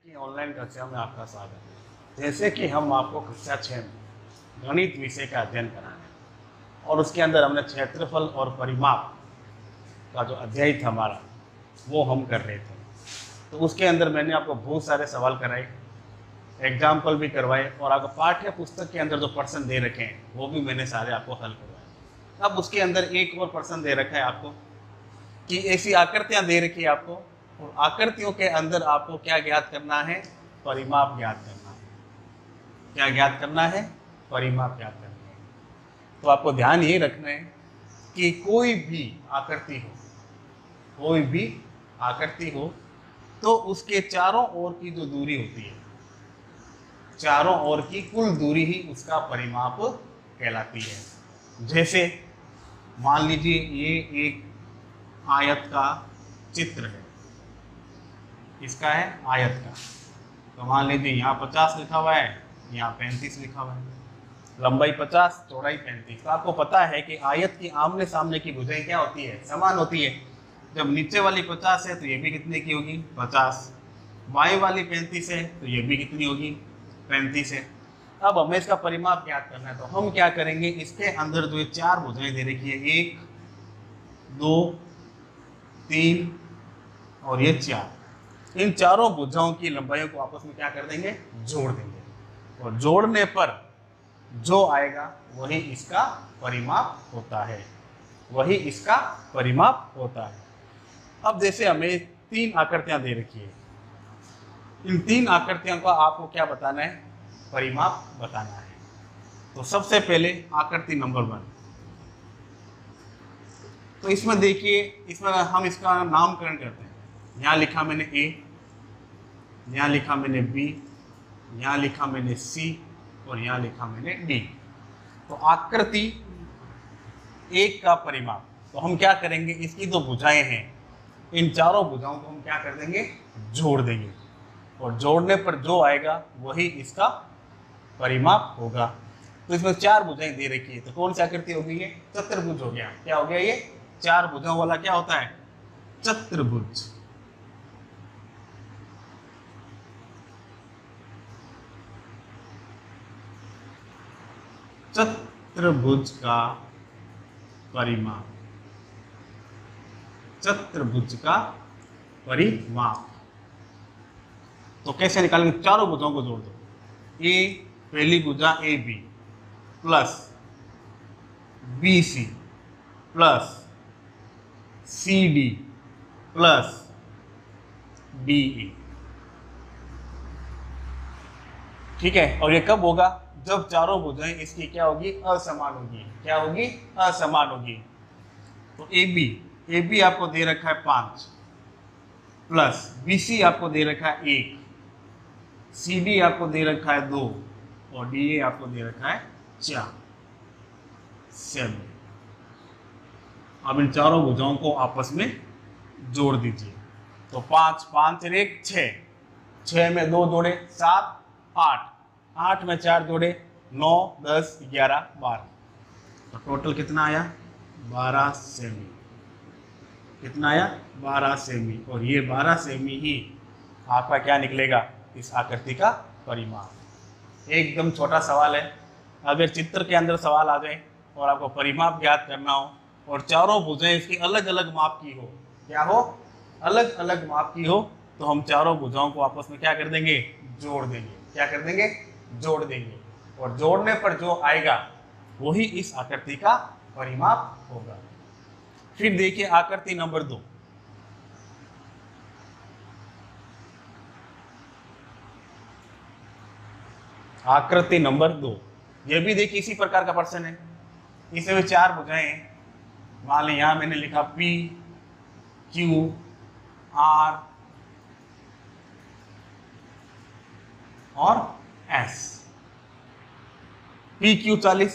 की ऑनलाइन कक्षा में आपका स्वागत है। जैसे कि हम आपको कक्षा 6 में गणित विषय का अध्ययन करा रहे हैं और उसके अंदर हमने क्षेत्रफल और परिमाप का जो अध्याय था हमारा वो हम कर रहे थे। तो उसके अंदर मैंने आपको बहुत सारे सवाल कराए, एग्जाम्पल भी करवाए और आपको पाठ्य पुस्तक के अंदर जो प्रश्न दे रखे हैं वो भी मैंने सारे आपको हल करवाए। अब उसके अंदर एक और प्रश्न दे रखा है आपको कि ऐसी आकृतियां दे रखी है आपको और आकृतियों के अंदर आपको क्या ज्ञात करना है? परिमाप ज्ञात करना है। क्या ज्ञात करना है? परिमाप ज्ञात करना है। तो आपको ध्यान ये रखना है कि कोई भी आकृति हो तो उसके चारों ओर की जो दूरी होती है, चारों ओर की कुल दूरी ही उसका परिमाप कहलाती है। जैसे मान लीजिए ये एक आयत का चित्र है, इसका है आयत का, तो मान लीजिए यहाँ 50 लिखा हुआ है, यहाँ 35 लिखा हुआ है, लंबाई 50 चौड़ाई 35। तो आपको पता है कि आयत की आमने सामने की भुजाएं क्या होती है? समान होती है। जब नीचे वाली 50 है तो ये भी कितने की होगी? 50। बाएं वाली 35 है तो ये भी कितनी होगी? 35 है। अब हमें इसका परिमाप ज्ञात करना है तो हम क्या करेंगे, इसके अंदर जो चार भुजाएं दे रखी है, 1 2 3 और ये 4, इन चारों भुजाओं की लंबाइयों को आपस में क्या कर देंगे? जोड़ देंगे और जोड़ने पर जो आएगा वही इसका परिमाप होता है, वही इसका परिमाप होता है। अब जैसे हमें 3 आकृतियां दे रखी है, इन 3 आकृतियों का आपको क्या बताना है? परिमाप बताना है। तो सबसे पहले आकृति नंबर 1, तो इसमें देखिए, इसमें हम इसका नामकरण करते हैं। यहाँ लिखा मैंने A, यहाँ लिखा मैंने B, यहाँ लिखा मैंने C और यहाँ लिखा मैंने D। तो आकृति 1 का परिमाप, तो हम क्या करेंगे, इसकी जो भुजाएं हैं, इन चारों भुजाओं को हम क्या कर देंगे? जोड़ देंगे और जोड़ने पर जो आएगा वही इसका परिमाप होगा। तो इसमें 4 भुजाएं दे रखी है, तो कौन सी आकृति हो गई है? चतुर्भुज हो गया। क्या हो गया? ये 4 भुजाओं वाला क्या होता है? चतुर्भुज। चतुर्भुज का परिमाप, चतुर्भुज का परिमाप। तो कैसे निकालेंगे? चारों भुजाओं को जोड़ दो। ए पहली भुजा A B plus B C plus C D plus D A. ठीक है, और ये कब होगा? जब चारों भुजाएं इसकी क्या होगी? असमान होगी। क्या होगी? असमान होगी। तो ए बी आपको दे रखा है 5 प्लस बी सी आपको दे रखा है 1, सी डी आपको दे रखा है 2 और डी ए आपको दे रखा है 4, 7। अब इन चारों भुजाओं को आपस में जोड़ दीजिए। तो 5 5 और 1 6, 6 में 2 जोड़े 7 8, 8 में 4 जोड़े 9 10 11 12। तो टोटल कितना आया? 12 सेमी। कितना आया? 12 सेमी। और ये 12 सेमी ही आपका क्या निकलेगा? इस आकृति का परिमाप। एकदम छोटा सवाल है। अगर चित्र के अंदर सवाल आ जाए और आपको परिमाप ज्ञात करना हो और चारों भुजाएं इसकी अलग अलग माप की हो, क्या हो? अलग अलग माप की हो, तो हम चारों भुजाओं को आपस में क्या कर देंगे? जोड़ देंगे। क्या कर देंगे? जोड़ देंगे और जोड़ने पर जो आएगा वही इस आकृति का परिमाप होगा। फिर देखिए आकृति नंबर 2, आकृति नंबर 2, यह भी देखिए इसी प्रकार का प्रश्न है। इसमें 4 भुजाएं हैं। मान ली यहां मैंने लिखा P Q R और S। P Q 40,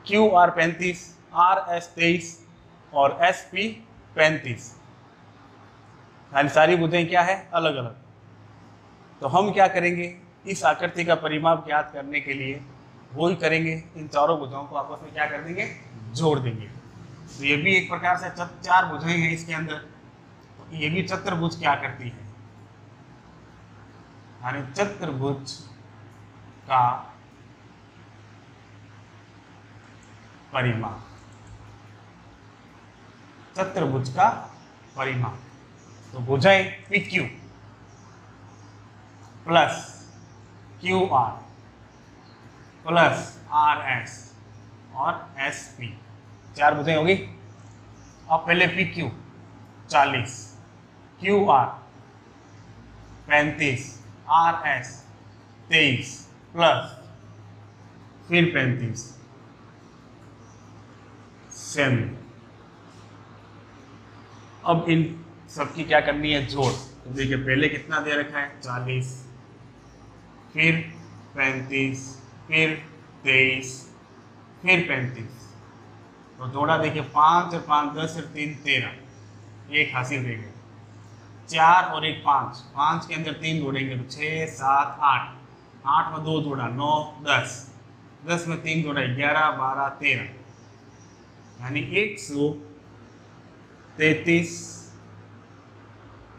Q R 35, R S 23 और S P 35। सारी भुजाएं क्या है? अलग अलग। तो हम क्या करेंगे? इस आकृति का परिमाप ज्ञात करने के लिए वही करेंगे, इन चारों भुजाओं को आपस में क्या कर देंगे? जोड़ देंगे। तो ये भी एक प्रकार से 4 भुजाएं हैं इसके अंदर, तो ये भी चतुर्भुज क्या करती है? यानी चतुर्भुज का परिमाप, चतुर्भुज का परिमाप। तो भुजाएं PQ plus QR plus RS और SP, 4 भुजाएं होगी। अब पहले PQ 40, QR 35, RS 23 प्लस फिर 35 सेमी। अब इन सबकी क्या करनी है, जोड़। तो देखिए पहले कितना दे रखा है 40, फिर 35, फिर 23, फिर 35। तो जोड़ा देखिए 5 और 5 10 और 3 13, एक हासिल रह गया। 4 और 1 5, 5 के अंदर 3 जोड़ेंगे तो 6 7 8, 8 में 2 जोड़ा 9 10, 10 में 3 जोड़ा 11 12 13, यानी 133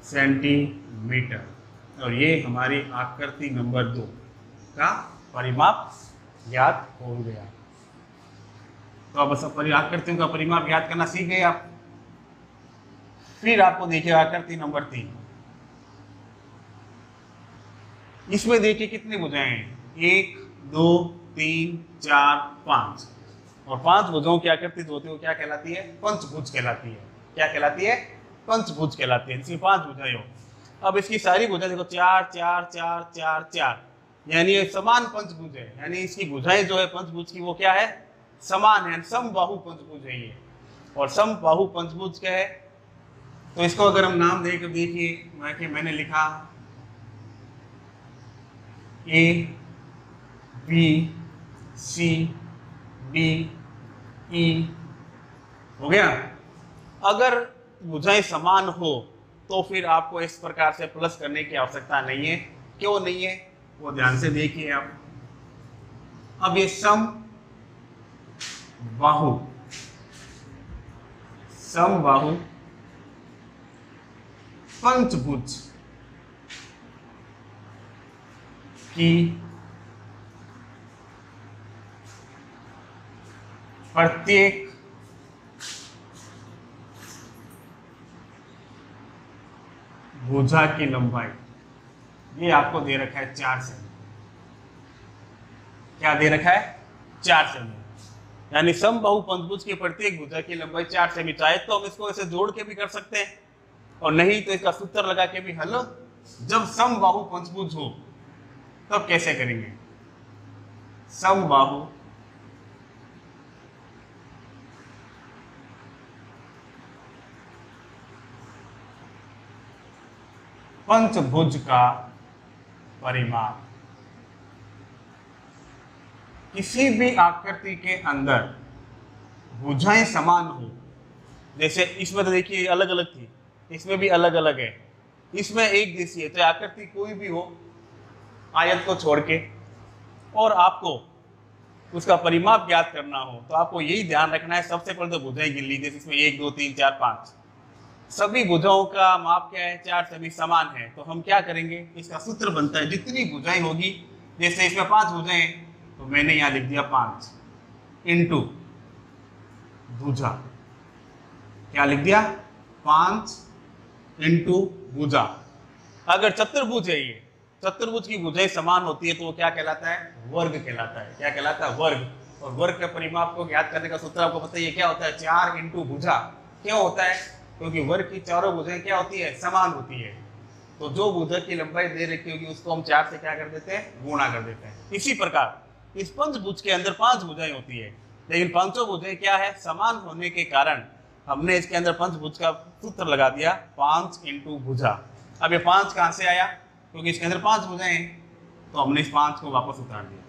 सेंटीमीटर। और ये हमारी आकृति नंबर 2 का परिमाप ज्ञात हो गया। तो अब सब आकृतियों का परिमाप ज्ञात करना सीख गए आप। फिर आपको देखिए आकृति नंबर 3, इसमें देखिए कितनी भुजाएं हैं, 1 2 3 4 5, और 5 भुजाओं की आकृति जो होती है वो क्या कहलाती है, पंचभुज कहलाती है। क्या कहलाती है, पंचभुज कहलाती है। इसमें 5 भुजाएं हो। अब इसकी सारी भुजाएं देखो 4 4 4 4 4, यानी ये समान पंचभुज है। यानी इसकी भुजाएं जो है पंचभुज की वो क्या है, समान है, समबाहु पंचभुज है ये। और समबाहु पंचभुज क्या है, तो इसको अगर हम नाम देकर देखिए, मैंने लिखा A B C D E, हो गया। अगर भुजाएं समान हो तो फिर आपको इस प्रकार से प्लस करने की आवश्यकता नहीं है। क्यों नहीं है, वो ध्यान से देखिए आप। अब ये समबाहु पंचभुज की प्रत्येक भुजा की लंबाई, ये आपको दे रखा है 4 सेमी। क्या दे रखा है, 4 सेमी। यानी समबाहु पंचभुज की प्रत्येक भुजा की लंबाई 4 सेमी। चाहे तो हम इसको ऐसे जोड़ के भी कर सकते हैं, और नहीं तो इसका सूत्र लगा के भी हल। जब समबाहु पंचभुज हो तब कैसे करेंगे, समबाहु पंचभुज का परिमाप। किसी भी आकृति के अंदर भुजाएं समान हो, जैसे इसमें तो देखिए अलग अलग थी, इसमें भी अलग अलग है, इसमें एक जैसी है। तो आकृति कोई भी हो आयत को छोड़ के, और आपको उसका परिमाप ज्ञात करना हो तो आपको यही ध्यान रखना है। सबसे पहले तो भुजाएं गिन लीजिए, इसमें 1 2 3 4 5, सभी भुजाओं का माप क्या है, 4 सभी समान है। तो हम क्या करेंगे, इसका सूत्र बनता है, जितनी भुजाएं होगी, जैसे इसमें 5 भुजाएं, तो मैंने यहां लिख दिया 5 इंटू भुजा। क्या लिख दिया, 5 इंटू भुजा। अगर चतुर्भुज है ये, चतुर्भुज की भुजाएं समान होती है तो वो क्या कहलाता है, वर्ग कहलाता है। क्या कहलाता है, वर्ग। और वर्ग के परिमाप को ज्ञात करने का सूत्र आपको पता है, ये क्या होता है, 4 इंटू भुजा। क्यों होता है, क्योंकि वर्ग की चारों भुजाएं क्या होती है, समान होती है। तो जो भुजा की लंबाई दे रखी होगी उसको हम 4 से क्या कर देते हैं, गुणा कर देते हैं। इसी प्रकार इस पंचभुज के अंदर 5 भुजाएं होती है, लेकिन पांचों भुजाएं क्या है, समान होने के कारण हमने इसके अंदर पंचभुज का सूत्र लगा दिया, 5 इंटू भुजा। अब ये 5 कहां से आया, क्योंकि इसके अंदर 5 भुजाएं हैं, तो हमने इस 5 को वापस उतार दिया,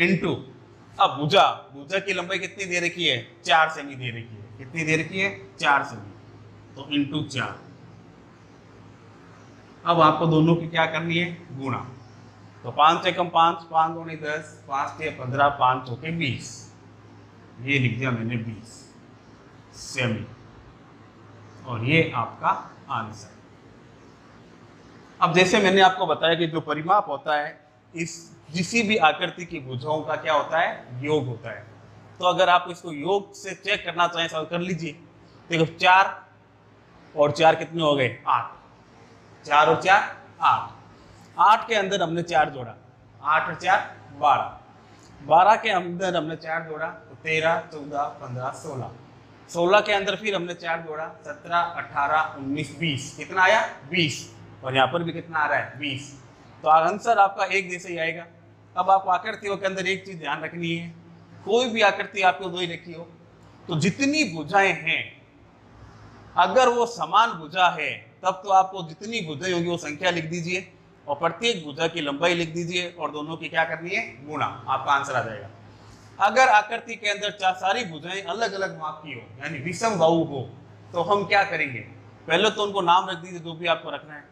इंटू। अब भुजा, भुजा की लंबाई कितनी दे रखी है, 4 सेमी दे रखी है। कितनी दे रखी है, 4 सेमी, तो इंटू 4। अब आपको दोनों की क्या करनी है, गुणा। तो 5 से कम 5, 5 दूनी 10, 5 के 15, 5 चौके 20, ये लिख दिया मैंने 20 सेमी, और ये आपका आंसर। अब जैसे मैंने आपको बताया कि जो परिमाप होता है इस किसी भी आकृति की भुजाओं का क्या होता है, योग होता है। तो अगर आप इसको योग से चेक करना चाहें सॉल्व कर लीजिए। देखो 4 और 4 कितने हो गए, 8। 4 और 4 8। 8 के अंदर हमने 4 जोड़ा, 8 और 4 12। 12 के अंदर हमने 4 जोड़ा तो 13 14 15 16। 16 के अंदर फिर हमने 4 जोड़ा, 17 18 19 20। कितना आया, 20। और यहाँ पर भी कितना आ रहा है, 20। तो आंसर आपका एक जैसे ही आएगा। अब आपको आकृतियों के अंदर एक चीज ध्यान रखनी है, कोई भी आकृति आपको दो ही रखी हो तो जितनी भुजाएं हैं अगर वो समान भुजा है तब तो आपको जितनी भुजाएं होगी वो संख्या लिख दीजिए और प्रत्येक भुजा की लंबाई लिख दीजिए और दोनों की क्या करनी है, गुणा। आपका आंसर आ जाएगा। अगर आकृति के अंदर सारी भुजाएं अलग अलग माप की हो यानी विषम बाहु हो तो हम क्या करेंगे, पहले तो उनको नाम रख दीजिए जो भी आपको रखना है,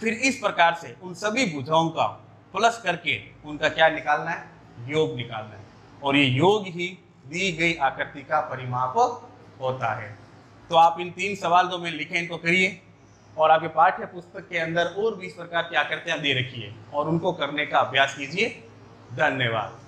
फिर इस प्रकार से उन सभी भुजाओं का प्लस करके उनका क्या निकालना है, योग निकालना है। और ये योग ही दी गई आकृति का परिमाप होता है। तो आप इन 3 सवाल जो मैंने लिखे इनको करिए और आपके पाठ्य पुस्तक के अंदर और भी इस प्रकार की आकृतियां दे रखी है और उनको करने का अभ्यास कीजिए। धन्यवाद।